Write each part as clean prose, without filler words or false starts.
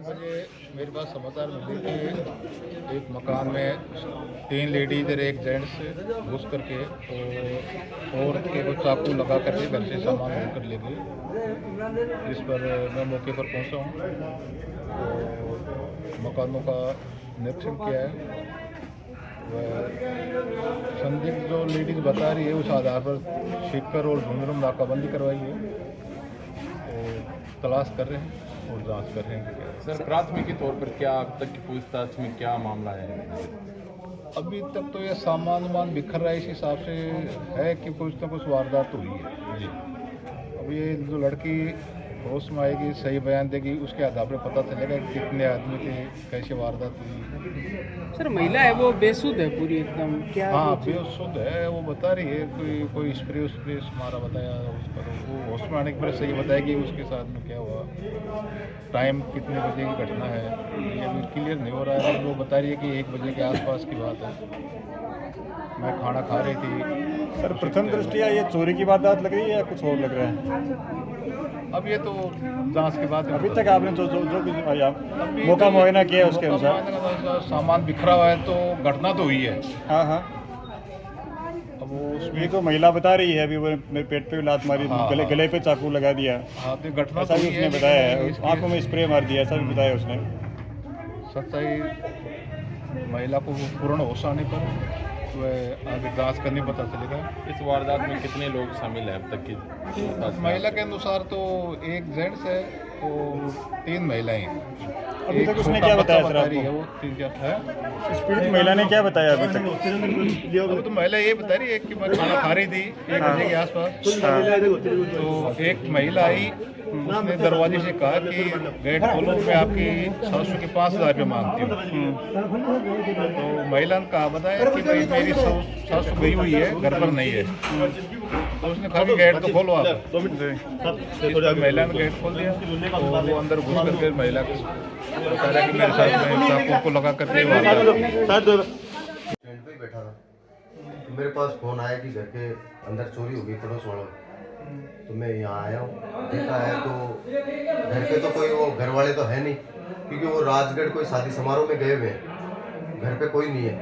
मुझे मेरे पास समाचार मिले कि एक मकान में 3 लेडीज और एक जेंट्स घुस करके और औरत के को चाकू लगा करके घर से सामान उठा कर ले गए। जिस पर मैं मौके पर पहुंचा हूं और मकानों का निरीक्षण किया है। वह संदिग्ध जो लेडीज बता रही है उस आधार पर छींककर और ढूंढ नाकाबंदी करवाई है और तलाश कर रहे हैं और जांच कर रहे हैं। सर प्राथमिक तौर पर क्या अब तक की पूछताछ में क्या मामला है? अभी तक तो यह सामान वामान बिखर रहा है, इस हिसाब से है कि कुछ ना कुछ वारदात तो हुई है जी। अब ये जो लड़की होश में आएगी, सही बयान देगी, उसके आधार पर पता चलेगा कि कितने आदमी थे, कैसे वारदात हुई। सर महिला है वो बेसुध है पूरी एकदम, क्या हाँ कुछ- बेसुध है, वो बता रही है कोई स्प्रे मारा बताया उस पर। वो होश में आने के बाद सही बताया कि उसके साथ में क्या हुआ, टाइम कितने बजे की घटना है ये अभी क्लियर नहीं हो रहा है। वो बता रही है कि 1 बजे के आसपास की बात है, मैं खाना खा रही थी। सर प्रथम दृष्टिया ये चोरी की वारदात लग रही है या कुछ और लग रहा है? अब ये तो जांच के बाद अभी तक आपने जो भी मौका मुआयना किया है उसके अनुसार सामान बिखरा हुआ है, तो घटना तो हुई है। हाँ हाँ, अब वो उसमें ये तो महिला बता रही है अभी वो मेरे पेट पे भी लात मारी, हाँ, गले पे चाकू लगा दिया, हाँ तो घटना ऐसा तो भी हुई उसने है, बताया है। लेकिन आंखों में स्प्रे मार दिया, ऐसा भी बताया उसने। सच्चाई महिला को पूर्ण होश आने पर वह आगे जांच करने पता चलेगा। इस वारदात में कितने लोग शामिल हैं अब तक की पूछताछ में? महिला के अनुसार तो एक जेंट्स है और 3 महिलाएं हैं। अभी एक तक उसने छोटा क्या बच्चा बताया सर बता रही आपको? है, वो 3-4 है। इस पीड़ित महिला ने क्या बताया अभी तक? अब तो महिला ये बता रही है कि मैं खाना खा रही थी 1 बजे के आसपास, तो एक महिला आई, उसने दरवाजे से कहा कि गेट खोलो, मैं आपकी सासू के 5,000 रुपये मांगती हूँ। तो महिला ने कहा बताया कि भाई मेरी सासू गई हुई है, घर पर नहीं है। तो उसने कहा कि गेट तो खोलो आप। महिला ने गेट खोल दिया और वो अंदर घुस करके महिला को बता रहा कि मेरे साथ में चाकू को लगा करके टेंट पे ही बैठा था, तो मेरे पास फोन आया कि घर के अंदर चोरी हो गई पड़ोस वालों की। तो मैं यहाँ आया हूँ, देखा है तो घर पे तो कोई वो घर वाले तो है नहीं, क्योंकि वो राजगढ़ कोई शादी समारोह में गए हुए हैं, घर पे कोई नहीं है।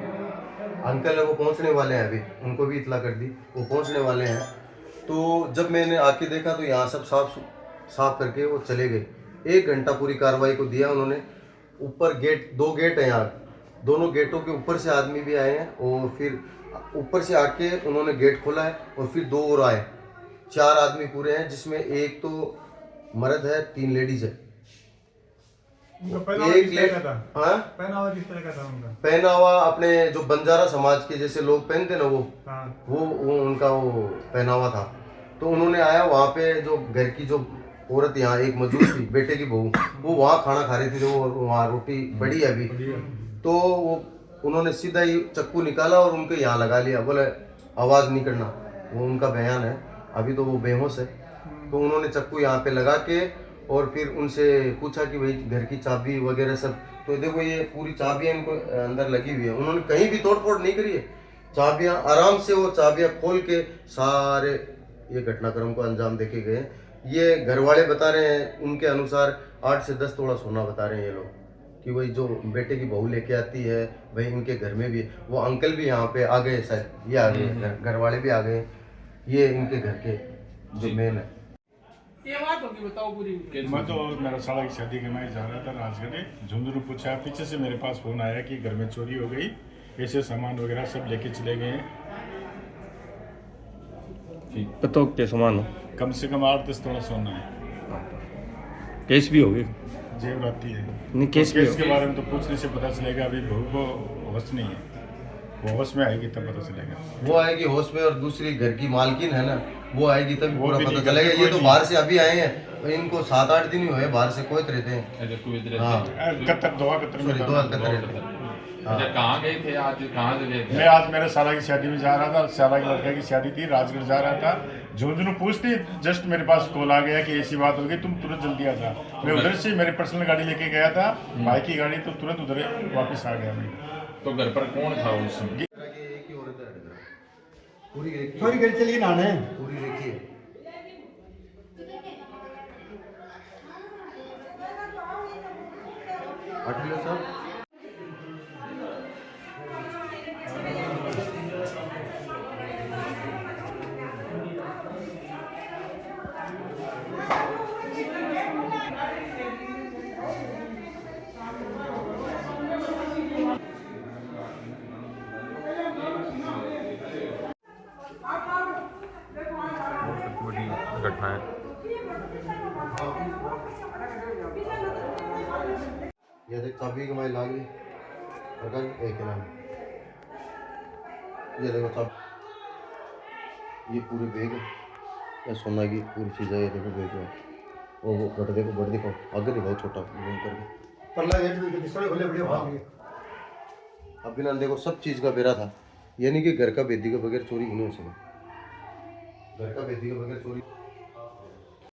अंकल है वो पहुँचने वाले हैं, अभी उनको भी इतला कर दी, वो पहुँचने वाले हैं। तो जब मैंने आके देखा तो यहाँ सब साफ करके वो चले गए। 1 घंटा पूरी कार्रवाई को दिया उन्होंने। ऊपर गेट 2 गेट हैं यहाँ, दोनों गेटों के ऊपर से आदमी भी आए हैं और फिर ऊपर से आके उन्होंने गेट खोला है और फिर 2 और आए। 4 आदमी पूरे हैं, जिसमें एक तो मर्द है, 3 लेडीज है। पहनावा किस तरह का था उनका? पहनावा अपने जो बंजारा समाज के जैसे लोग पहनते ना, हाँ। वो उनका वो पहनावा था। तो उन्होंने आया वहाँ पे, जो घर की जो औरत यहाँ एक मजदूर थी, बेटे की बहू, वो वहाँ खाना खा रही थी, तो वो वहाँ रोटी पड़ी है अभी। तो वो उन्होंने सीधा ही चक्कू निकाला और उनके यहाँ लगा लिया, बोले आवाज़ नहीं करना, वो उनका बयान है। अभी तो वो बेहोश है। तो उन्होंने चक्कू यहाँ पे लगा के और फिर उनसे पूछा कि भाई घर की चाबी वगैरह सब, तो देखो ये पूरी चाबियाँ इनको अंदर लगी हुई है। उन्होंने कहीं भी तोड़फोड़ नहीं करी है, चाबियाँ आराम से वो चाबियाँ खोल के सारे ये घटनाक्रम को अंजाम देके गए। ये घर वाले बता रहे हैं, उनके अनुसार 8 से 10 तोला सोना बता रहे हैं ये लोग, कि वही जो बेटे की बहू लेके आती है भाई उनके घर में भी, वो अंकल भी यहाँ पे आ गए, शायद ये आ गए, घर वाले भी आ गए, ये इनके घर के जो मेन है। ये बात होगी, बताओ पूरी। मैं तो मेरा साला की शादी के मैं जा रहा था राजगढ़, झुंझुनू पूछा, पीछे से मेरे पास फोन आया कि घर में चोरी हो गई, ऐसे सामान वगैरह सब लेके चले गए हैं। बताओ क्या सामान हो? कम से कम 8-10 तोला सोना है, केस भी हो गए? जेब आती है। नहीं केस भी केस के बारे में तो पूछने से पता चलेगा, अभी बहू को होश नहीं है, वो होश में आएगी तब पता चलेगा। वो आएगी होश में, और दूसरी घर की मालकिन है ना, वो आएगी तभी वो पूरा भी पता नहीं चलेगा। करते, ये तो कोई बाहर से अभी आए हैं, तो इनको 7-8 दिन ही हुए बाहर से कोयत रहते हैं। अच्छा कुवैत रहते हाँ। हैं। कतर दोहा कतर में सॉरी, था। दोहा कतर रहते हैं। अच्छा कहाँ गए थे आज, कहाँ से गए थे? मैं आज मेरे साला की शादी में जा रहा था, साला की लड़का की शादी थी, राजगढ़ जा रहा था। झुंझुनू पूछती जस्ट मेरे पास कॉल आ गया कि ऐसी बात हो गई, तुम तुरंत जल्दी आ जा। मैं उधर से मेरी पर्सनल गाड़ी लेके गया था, भाई की गाड़ी, तो तुरंत उधर वापस आ गया मैं। तो घर पर कौन था उस समय? एक ही औरत है, पूरी रेखी, थोड़ी घर चली नाने पूरी रेखी है। 8 किलो सर। बड़ी घटना है। ये देख चाबी कमाई लाग गई और एक नाम ये देखो चाबी, ये पूरे बैग ये सोना की पूरी चीज़ है। ये देखो बैग में वो बट देखो आगे दिखाओ छोटा जूम करके पल्ला ये दूसरे खोले बढ़िया भाग गए। अब बिना देखो सब चीज़ का बेरा था, यानी कि घर का बेदी के बगैर चोरी नहीं हो सका। घर का बेदी के बगैर चोरी